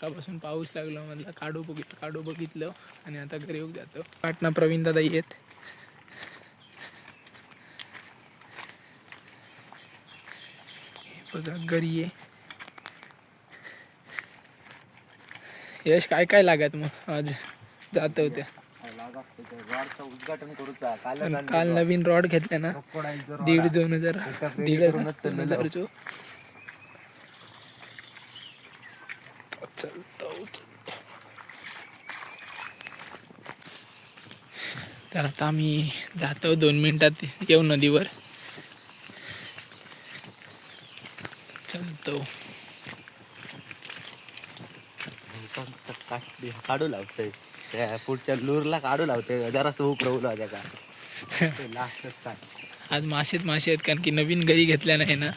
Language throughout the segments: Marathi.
सकाळपासून पाऊस लागला, म्हटलं काढू बघितलं आणि आता घरी येऊ जातो. पाटणा प्रवीण दादा येत. बघा घरी ये. यश काय काय लागत मग आज जात होत्या. उद्घाटन करूचा काल नवीन रॉड घेतला ना 1,500-2,000 तर आता आम्ही जातो 2 मिनिटात येऊ नदीवर. चलतो काढू लावतोय त्या पुढच्या लूरला काढू लावतोय जरासं उकरवलं होत्या का लास्टच काय. आज मासे आहेत कारण की नवीन घरी घेतल्या नाही ना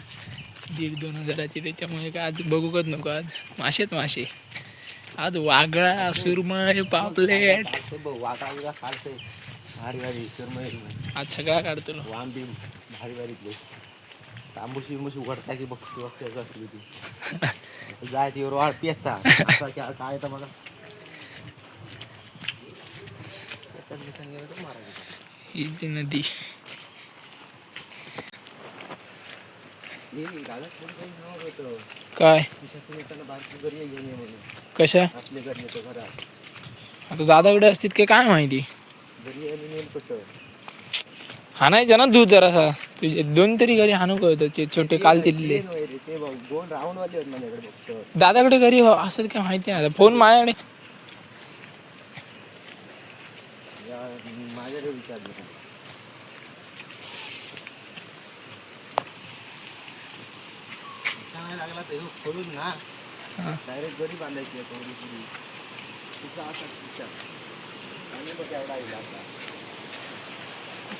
1,500-2,000ची, त्याच्यामुळे काय आज बघूकच नको. आज मासे आज वागळा, सुरमई, पापलेट वागळा काढतोय भारी सुरमई आज सगळा काढतो. वांबी भारी तांबूशी उघडता की बघते असली ती जाय ती वाढ पेचा काय तर मला ही जी नदी काय कशा आता दादाकडे असतील की काय माहिती. हा नाही जना दूध जरासा तुझे 2 तरी घरी हाणू कळत छोटे काल तिथले दादाकडे घरी असं काय माहिती नाही. फोन माझ्याकडे विचारलं लागला तर खोलून ना डायरेक्ट घरी बांधायची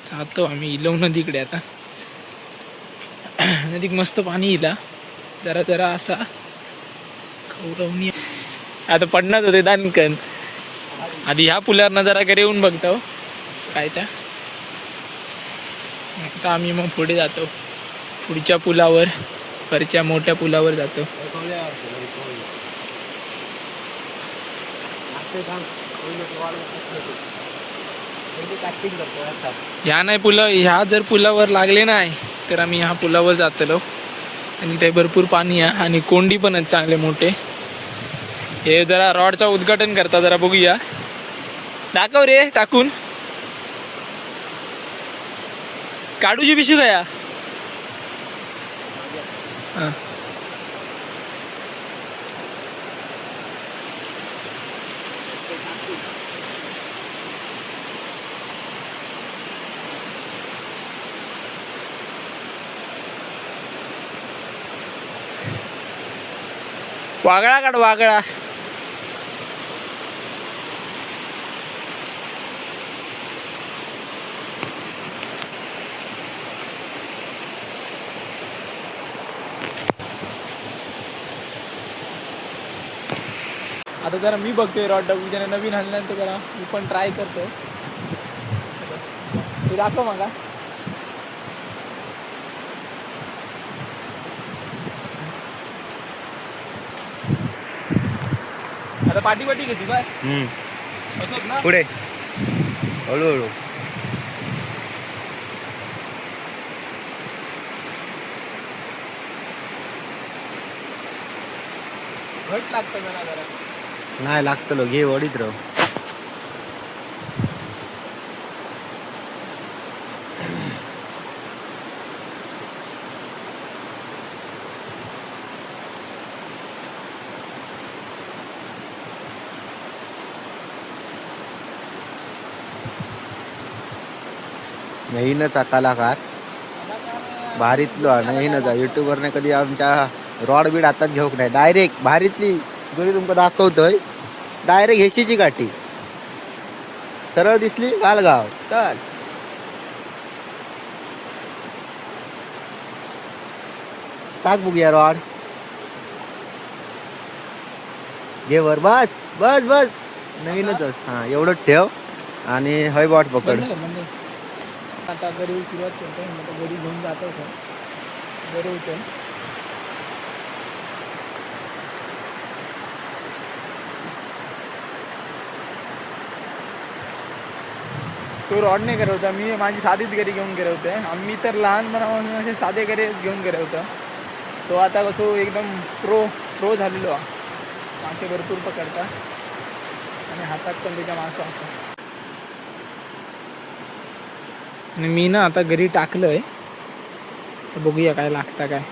जातो आम्ही इलव नदीकडे. आता नदीत मस्त पाणी इला जरा असा खवरवणी. आता पडणार होते दानकन. आधी ह्या पुलावर जरा घरी येऊन बघतो काय त्या. आता आम्ही मग पुढे जातो, पुढच्या पुलावर, वरच्या मोठ्या पुलावर जातो. ह्या नाही ह्या जर पुलावर लागले नाही तर आम्ही ह्या पुलावर जातलो. आणि ते भरपूर पाणी आहे आणि कोंडी पण आहेत चांगले मोठे. हे जरा रॉडचा उद्घाटन करता, जरा बघूया. दाखव रे टाकून. काढूची पिशवी काय वागळा काढ वागळा. आता जरा मी बघतोय रॉड ज्याने नवीन आणल्यानंतर जरा मी पण ट्राय करतो. ते दाखव मला. आता पाठी घेते काय असत ना पुढे हळूहळू. घट लागतं मला जरा. नाही लागतलो घे वडीत राव. नाही ना कलाकार भारीतलो नाही ना जा युट्यूबरने कधी आमच्या रॉड बीड हातात घेऊक नाही. डायरेक्ट भारीतली जरी तुमका दाखवतोय डायरेक्ट हेशीची काठी सरळ दिसली गालगाव चल. टाक बघूया रॉड घे वर. बस बस बस नवीनच हा एवढंच ठेव आणि हय बॉट पकड. आता घरी सुरुवात करतो. आता घरी घेऊन जातो घरी होतो. तो रॉड नाही करत होता, मी माझी साधीच घरी घेऊन गेले होते. आम्ही तर लहानपणापासून असे साधे घरी घेऊन गेले होता. तो आता कसं एकदम प्रो झालेलो हा. मासे भरपूर पकडता आणि हातात पण त्याच्या मासा असं. आणि मी ना आता घरी टाकलंय, तर बघूया काय लागतं काय.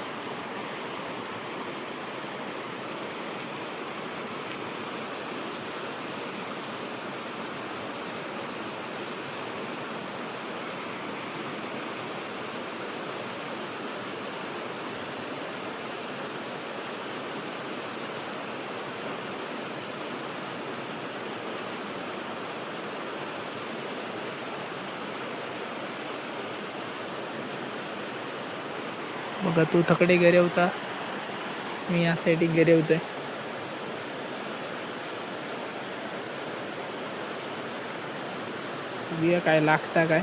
बघा तो थकडे गेले होता, मी या साईड गेले होते. बघूया काय लागता काय.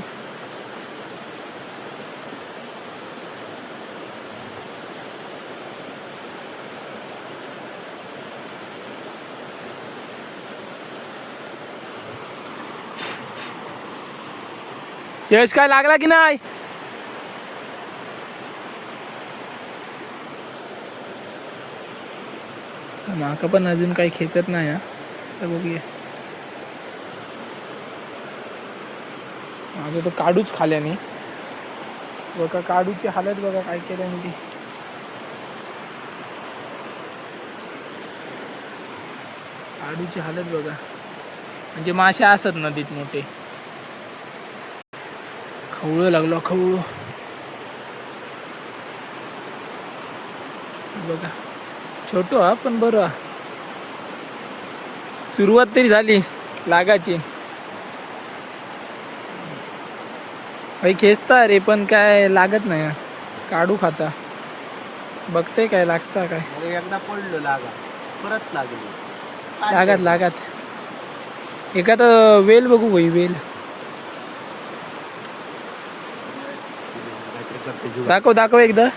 यश काय लागला की नाही. माका पण अजून काही खेचत नाही हा. तर बघूया. माझं तो काढूच खाल्याने बघा, काढूची हालत बघा काय केल्याने ती. काढूची हालत बघा, म्हणजे मासे असत नदीत मोठे. खवळं लागलो, खवळं बघा. छोटो हा पण बरं हा. सुरुवात तरी झाली लागाची. भाई खेचता रे पण काय लागत नाही. काढू खाता बघते काय लागता काय. एकदा पडलो लागा, परत लागली लागत. एखादा वेल बघू भाई, वेल दाखव एकदा.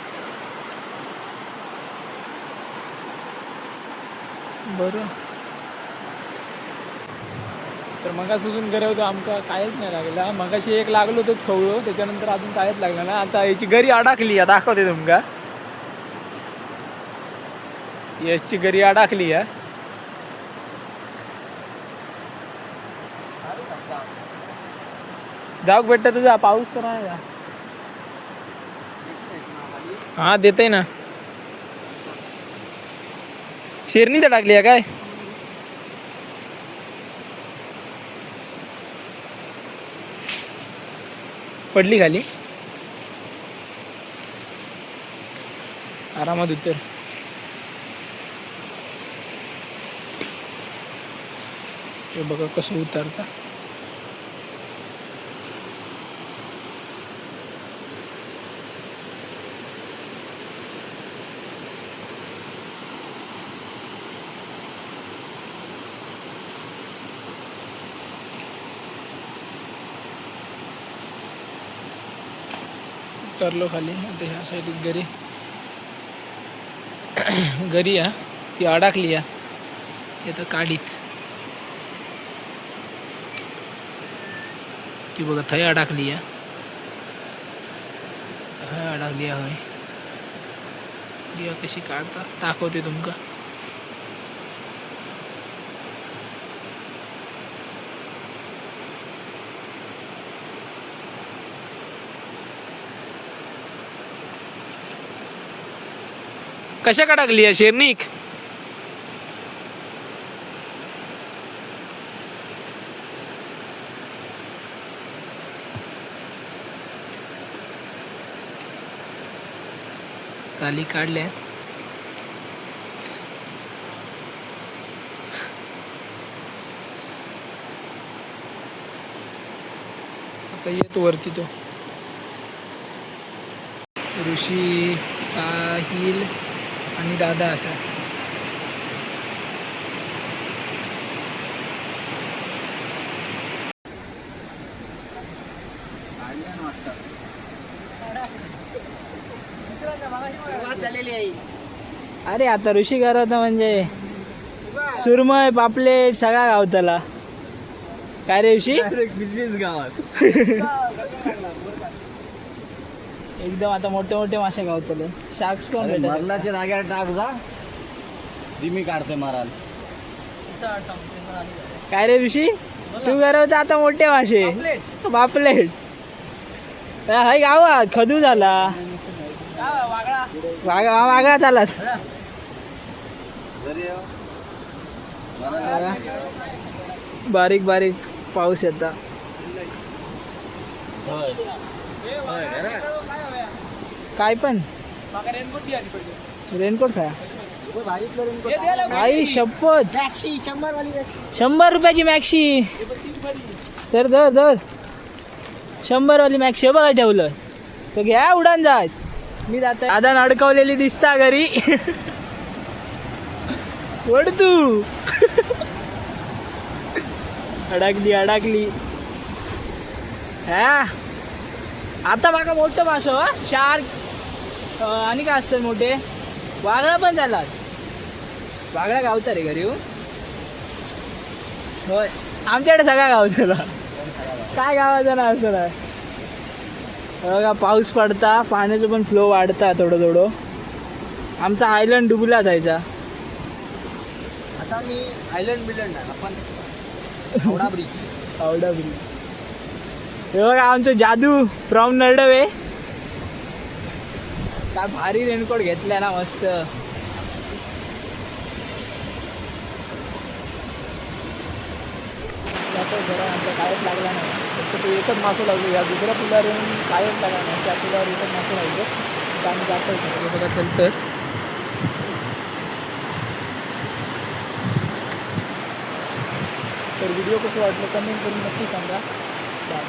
बरं. तर मगापासून घरी होतो आमका कायच नाही लागला. मगाशी एक लागलो तोच खवळो, त्याच्यानंतर अजून कायच लागला ना. आता याची घरी अडकली आहे, दाखवते तुमका. यशची घरी अडकली आहे. जाऊ भेटत तुझा पाऊस तर नाही का. हा देते ना. शेरणी तर टाकली आहे काय. पडली खाली, आरामात उतर. हे बघा कसं उतरता. उतरलो खाली. आता ह्या साईड घरी या ती अडकली या इथं काडीत. ती बघा थंय अडकली या, अडकली होय. कशी काढता दाखवते तुमका. कशा अडकली या शेरनिक. ताली काढल्या. आता येतो वरती तो ऋषी, साहिल आणि दादा असा. अरे आता ऋषी करत म्हणजे सुरमय पापलेट सगळा गावताला. काय रे दिवशी गावात एकदम आता मोठे मोठे मासे गावतले. शार्क्स कोण भेटत मरणाच्या जाग्यावर टाक जा दिमी काढते माराल. काय रे ऋषी तू गरवता आता मोठे मासे पापलेट. हाय गावात खदू झाला वागळा चालत. बारीक बारीक पाऊस येता. काय पण रेनकोट खाया आई शपथ 100 रुपयाची मॅक्सी. तर धर धर 100 वाली मॅक्सी. हे बघा ठेवलं तो घ्या उडान जात. मी जात दादा अडकवलेली दिसता घरी. ओढ तू. अडकली हा. आता बघा मोठं मासं हा शार्क आणि काय असतं मोठे. वागळा पण झाला. वागळा गावता रे घरी होय. आमच्याकडे सगळा गावताला काय गावाचा ना असं नाही. बघा पाऊस पडता पाण्याचं पण फ्लो वाढता थोडं थोडं. आमचा आयलंड डुबला जायचा. आता मी आयलंड बिलंड आपण हावडा ब्रिज. हे बघा आमचं जादू फ्रॉम नरडवे. काय भारी रेनकोट घेतलाय ना मस्त. आमचा कायच लागला नाही. फक्त तो एकच मासं लागलो. या दुसऱ्या पुलावर येऊन कायच लागला नाही. त्या पुलावर एकच मासं लागलो. तर आम्ही जातो बघा चलतं. तर व्हिडिओ कसं वाटलं कमेंट करून नक्की सांगा. बाय.